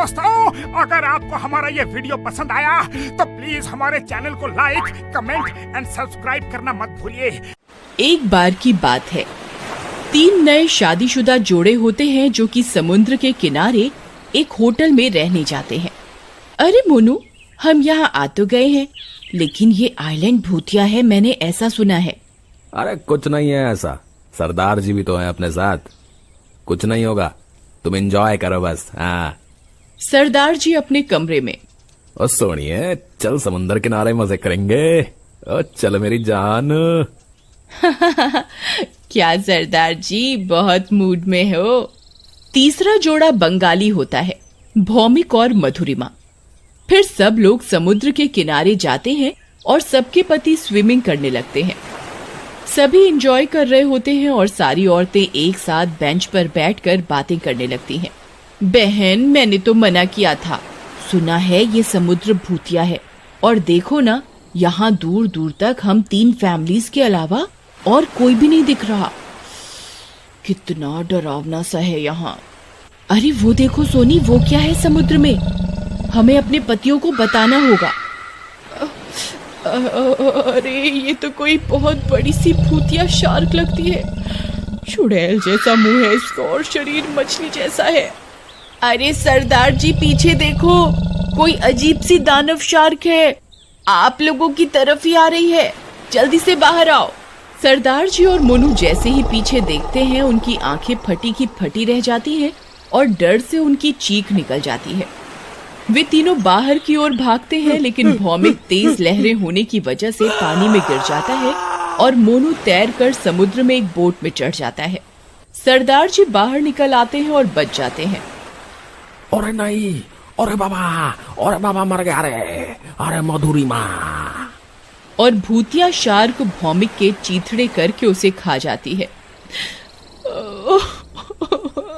दोस्तों, अगर आपको हमारा ये वीडियो पसंद आया तो प्लीज हमारे चैनल को लाइक, कमेंट एंड सब्सक्राइब करना मत भूलिए। एक बार की बात है, 3 नए शादीशुदा जोड़े होते हैं जो कि समुद्र के किनारे एक होटल में रहने जाते हैं। अरे मोनू, हम यहाँ आ तो गए हैं, लेकिन ये आइलैंड भूतिया है, मैंने ऐसा सुना है। अरे कुछ नहीं है ऐसा, सरदार जी भी तो हैं अपने साथ, कुछ नहीं होगा, तुम एंजॉय करो बस। हाँ। सरदार जी अपने कमरे में। ओ सोनिए, चल समुद्र किनारे मजे करेंगे। ओ चल मेरी जान। क्या सरदार जी, बहुत मूड में हो। तीसरा जोड़ा बंगाली होता है, भौमिक और मधुरिमा। फिर सब लोग समुद्र के किनारे जाते हैं और सबके पति स्विमिंग करने लगते हैं। सभी एंजॉय कर रहे होते हैं और सारी औरतें एक साथ बेंच पर बैठकर बातें करने लगती हैं। बहन, मैंने तो मना किया था, सुना है ये समुद्र भूतिया है, और देखो ना, यहाँ दूर दूर तक हम 3 फैमिलीज के अलावा और कोई भी नहीं दिख रहा। कितना डरावना सा है यहाँ। अरे वो देखो सोनी, वो क्या है समुद्र में? हमें अपने पतियों को बताना होगा। अरे ये तो कोई बहुत बड़ी सी भूतिया शार्क लगती है। चुड़ैल जैसा मुंह है इसका और शरीर मछली जैसा है। अरे सरदार जी, पीछे देखो, कोई अजीब सी दानव शार्क है, आप लोगों की तरफ ही आ रही है, जल्दी से बाहर आओ। सरदार जी और मोनू जैसे ही पीछे देखते हैं, उनकी आंखें फटी की फटी रह जाती हैं और डर से उनकी चीख निकल जाती है। वे तीनों बाहर की ओर भागते हैं, लेकिन भौमिक तेज लहरें होने की वजह से पानी में गिर जाता है और मोनू तैरकर समुद्र में एक बोट में चढ़ जाता है। सरदार जी बाहर निकल आते हैं और बच जाते हैं। अरे नहीं, अरे बाबा मर गया रे, अरे मधुरिमा। और भूतिया शार्क भौमिक के चीथड़े करके उसे खा जाती है।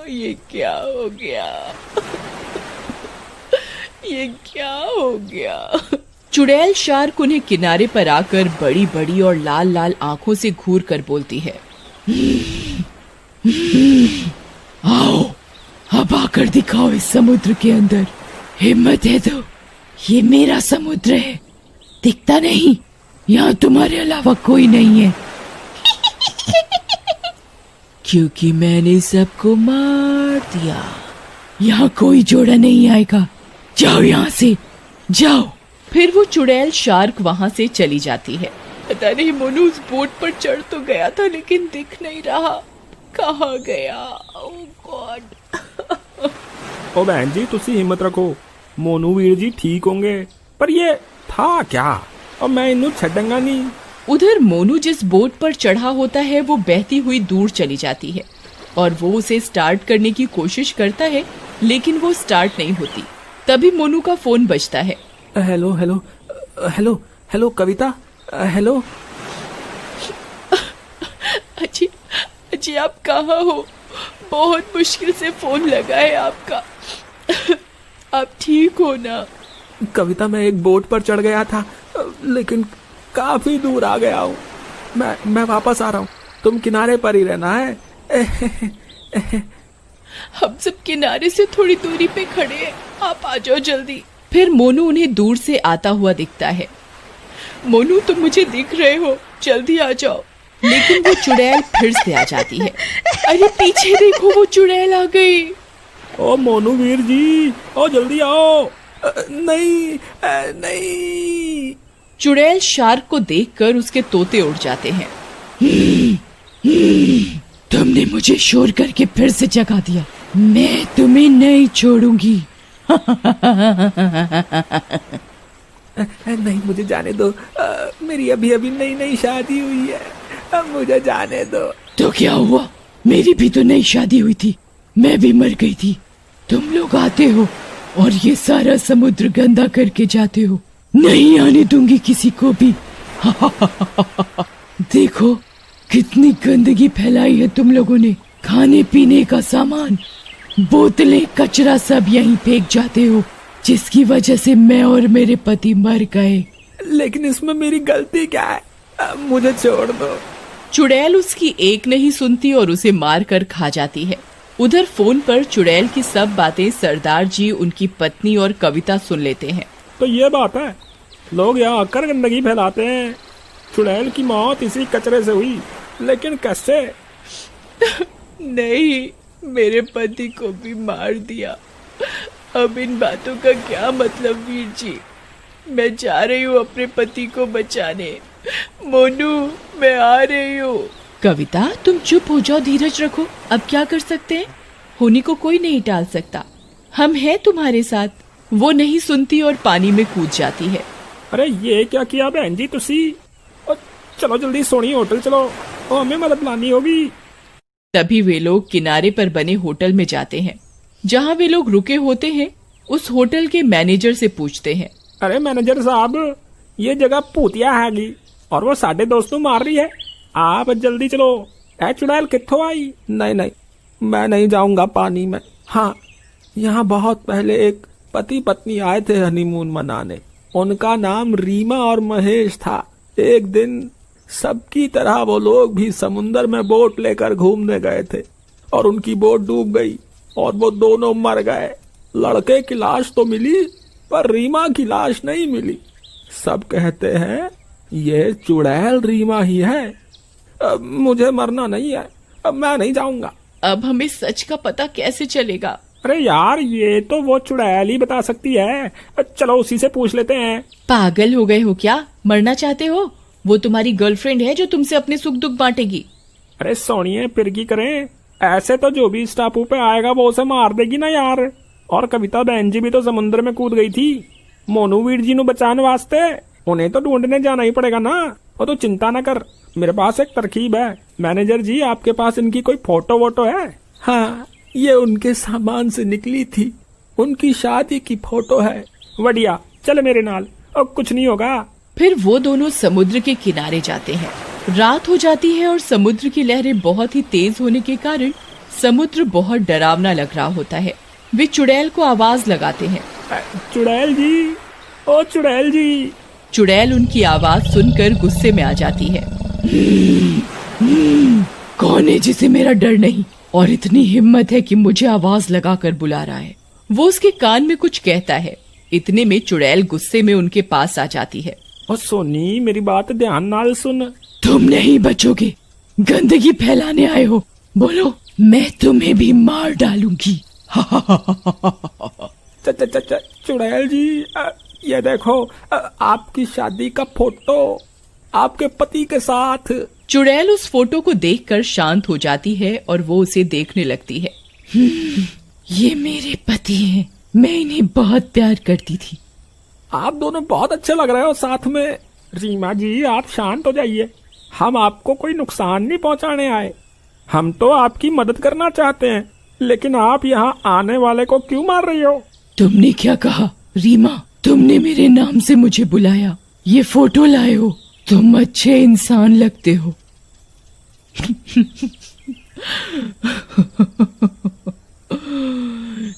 ये क्या हो गया, ये क्या हो गया? चुड़ैल शार्क उन्हें किनारे पर आकर बड़ी बड़ी और लाल लाल आंखों से घूर कर बोलती है, आओ अब आकर दिखाओ इस समुद्र के अंदर, हिम्मत है तो। ये मेरा समुद्र है, दिखता नहीं, यहाँ तुम्हारे अलावा कोई नहीं है। क्योंकि मैंने सबको मार दिया, यहाँ कोई जोड़ा नहीं आएगा, जाओ यहाँ से, जाओ। फिर वो चुड़ैल शार्क वहाँ से चली जाती है। पता नहीं मोनू उस बोट पर चढ़ तो गया था, लेकिन दिख नहीं रहा, कहाँ गया? ओह गॉड। ओ बहन जी, तुसी हिम्मत रखो, मोनू वीर जी ठीक होंगे। पर ये था क्या, और मैं इन्हें छड़ूंगा नहीं। उधर मोनू जिस बोट पर चढ़ा होता है वो बहती हुई दूर चली जाती है और वो उसे स्टार्ट करने की कोशिश करता है, लेकिन वो स्टार्ट नहीं होती। तभी मोनू का फोन बजता है। हेलो हेलो हेलो हेलो कविता, हेलो। अजी अजी, आप कहाँ हो? बहुत मुश्किल से फोन लगा है आपका। आप ठीक हो ना? कविता, मैं एक बोट पर चढ़ गया था, लेकिन काफी दूर आ गया हूँ। मैं वापस आ रहा हूँ, तुम किनारे पर ही रहना है। हम सब किनारे से थोड़ी दूरी पे खड़े हैं, आप आ जाओ जल्दी। फिर मोनू उन्हें दूर से आता हुआ दिखता है। मोनू, तुम मुझे दिख रहे हो, जल्दी आ जाओ। लेकिन वो चुड़ैल फिर से आ जाती है। अरे पीछे देखो, वो चुड़ैल आ गई। ओ मोनू वीर जी, ओ जल्दी आओ। नहीं नहीं। चुड़ैल शार्क को देखकर उसके तोते उड़ जाते हैं। तुमने मुझे शोर करके फिर से जगा दिया, मैं तुम्हें नहीं छोड़ूंगी। नहीं, मुझे जाने दो, मेरी अभी अभी नई नई शादी हुई है, अब मुझे जाने दो। तो क्या हुआ, मेरी भी तो नई शादी हुई थी, मैं भी मर गई थी। तुम लोग आते हो और ये सारा समुद्र गंदा करके जाते हो, नहीं आने दूंगी किसी को भी। देखो कितनी गंदगी फैलाई है तुम लोगों ने, खाने पीने का सामान, बोतलें, कचरा सब यहीं फेंक जाते हो, जिसकी वजह से मैं और मेरे पति मर गए। लेकिन इसमें मेरी गलती क्या है, मुझे छोड़ दो। चुड़ैल उसकी एक नहीं सुनती और उसे मार कर खा जाती है। उधर फोन पर चुड़ैल की सब बातें सरदार जी, उनकी पत्नी और कविता सुन लेते हैं। तो ये बात है, लोग यहाँ आकर गंदगी फैलाते हैं। चुड़ैल की मौत इसी कचरे से हुई, लेकिन कैसे? नहीं, मेरे पति को भी मार दिया। अब इन बातों का क्या मतलब वीर जी? मैं जा रही हूँ अपने पति को बचाने। मोनू, मैं आ रही हूँ। कविता, तुम चुप हो जाओ, धीरज रखो। अब क्या कर सकते हैं? होनी को कोई नहीं टाल सकता। हम हैं तुम्हारे साथ। वो नहीं सुनती और पानी में कूद जाती है। अरे ये क्या किया बहन जी तुसी? चलो जल्दी सोनी होटल चलो, और हमें मदद लानी होगी। तभी वे लोग किनारे पर बने होटल में जाते हैं। जहाँ वे लोग रुके होते हैं, उस होटल के मैनेजर से पूछते हैं। अरे मैनेजर साहब, ये जगह पूतिया हैगी और वो साढ़े दोस्तों मार रही है। आप जल्दी चलो। ऐ चुड़ैल कित्थों आई? नहीं नहीं, मैं नहीं जाऊंगा पानी में। हाँ, यहाँ बहुत पहले एक पति पत्नी आए थे हनीमून मनाने। उनका नाम रीमा और महेश था। एक दिन सबकी तरह वो लोग भी समुन्दर में बोट लेकर घूमने गए थे और उनकी बोट डूब गई और वो दोनों मर गए। लड़के की लाश तो मिली, पर रीमा की लाश नहीं मिली। सब कहते हैं ये चुड़ैल रीमा ही है। अब मुझे मरना नहीं है, अब मैं नहीं जाऊंगा। अब हमें सच का पता कैसे चलेगा? अरे यार, ये तो वो चुड़ैल ही बता सकती है। चलो उसी से पूछ लेते हैं। पागल हो गए हो क्या? मरना चाहते हो? वो तुम्हारी गर्लफ्रेंड है जो तुमसे अपने सुख दुख बांटेगी। अरे सोनिए, फिर की करें? ऐसे तो जो भी इस टापू पे आएगा वो उसे मार देगी ना यार। और कविता बहन जी भी तो समुद्र में कूद गई थी मोनू वीर जी नु बचाने वास्ते। उन्हें तो ढूंढने जाना ही पड़ेगा ना। वो तो चिंता न कर, मेरे पास एक तरकीब है। मैनेजर जी, आपके पास इनकी कोई फोटो वोटो है? हाँ, ये उनके सामान से निकली थी। उनकी शादी की फोटो है। बढ़िया, चल मेरे नाल, और कुछ नहीं होगा। फिर वो दोनों समुद्र के किनारे जाते हैं। रात हो जाती है और समुद्र की लहरें बहुत ही तेज होने के कारण समुद्र बहुत डरावना लग रहा होता है। वे चुड़ैल को आवाज लगाते हैं। चुड़ैल जी, ओ चुड़ैल जी। चुड़ैल उनकी आवाज सुनकर गुस्से में आ जाती है। कौन है जिसे मेरा डर नहीं और इतनी हिम्मत है कि मुझे आवाज लगाकर बुला रहा है? वो उसके कान में कुछ कहता है। इतने में चुड़ैल गुस्से में उनके पास आ जाती है। और सोनी, मेरी बात ध्यान नाल सुन। तुम नहीं बचोगे, गंदगी फैलाने आए हो। बोलो, मैं तुम्हें भी मार डालूंगी। चुड़ैल जी, ये देखो, आपकी शादी का फोटो आपके पति के साथ। चुड़ैल उस फोटो को देखकर शांत हो जाती है और वो उसे देखने लगती है। ये मेरे पति हैं, मैं इन्हें बहुत प्यार करती थी। आप दोनों बहुत अच्छे लग रहे हो साथ में। रीमा जी, आप शांत हो जाइए। हम आपको कोई नुकसान नहीं पहुंचाने आए। हम तो आपकी मदद करना चाहते हैं, लेकिन आप यहाँ आने वाले को क्यों मार रही हो? तुमने क्या कहा रीमा? तुमने मेरे नाम से मुझे बुलाया, ये फोटो लाए हो। तुम अच्छे इंसान लगते हो।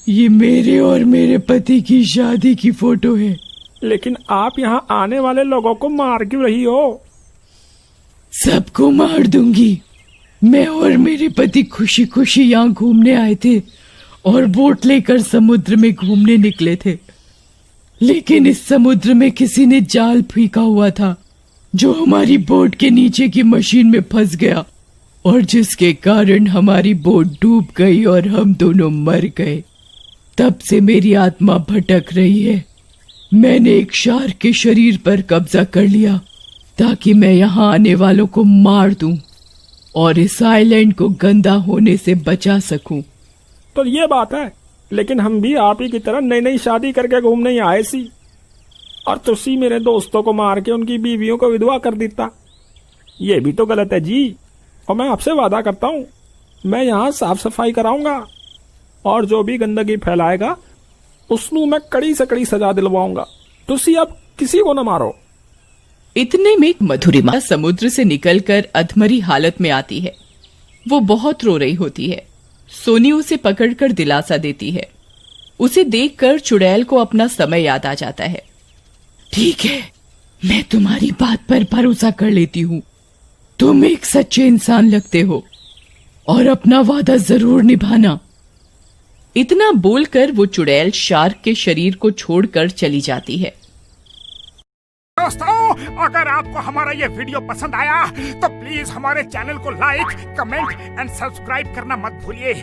ये मेरे और मेरे पति की शादी की फोटो है। लेकिन आप यहाँ आने वाले लोगों को मार क्यों रही हो? सबको मार दूंगी। मैं और मेरे पति खुशी खुशी यहाँ घूमने आए थे और बोट लेकर समुद्र में घूमने निकले थे, लेकिन इस समुद्र में किसी ने जाल फेंका हुआ था जो हमारी बोट के नीचे की मशीन में फंस गया और जिसके कारण हमारी बोट डूब गई और हम दोनों मर गए। तब से मेरी आत्मा भटक रही है। मैंने एक शार्क के शरीर पर कब्जा कर लिया ताकि मैं यहाँ आने वालों को मार दूं और इस आइलैंड को गंदा होने से बचा सकूं। तो ये बात है, लेकिन हम भी आप ही की तरह नई नई शादी करके घूमने ही आए सी, और तुसी मेरे दोस्तों को मार के उनकी बीवियों को विधवा कर देता। ये भी तो गलत है जी। और मैं आपसे वादा करता हूँ, मैं यहाँ साफ सफाई कराऊंगा और जो भी गंदगी फैलाएगा उसनू मैं कड़ी से कड़ी सजा दिलवाऊंगा। तुसी अब किसी को न मारो। इतने में मधुरिमा समुद्र से निकलकर अधमरी हालत में आती है। वो बहुत रो रही होती है। सोनी उसे पकड़कर दिलासा देती है। उसे देखकर चुड़ैल को अपना समय याद आ जाता है। ठीक है, मैं तुम्हारी बात पर भरोसा कर लेती हूँ। तुम एक सच्चे इंसान लगते हो और अपना वादा जरूर निभाना। इतना बोलकर वो चुड़ैल शार्क के शरीर को छोड़कर चली जाती है। दोस्तों, अगर आपको हमारा ये वीडियो पसंद आया तो प्लीज हमारे चैनल को लाइक, कमेंट एंड सब्सक्राइब करना मत भूलिए।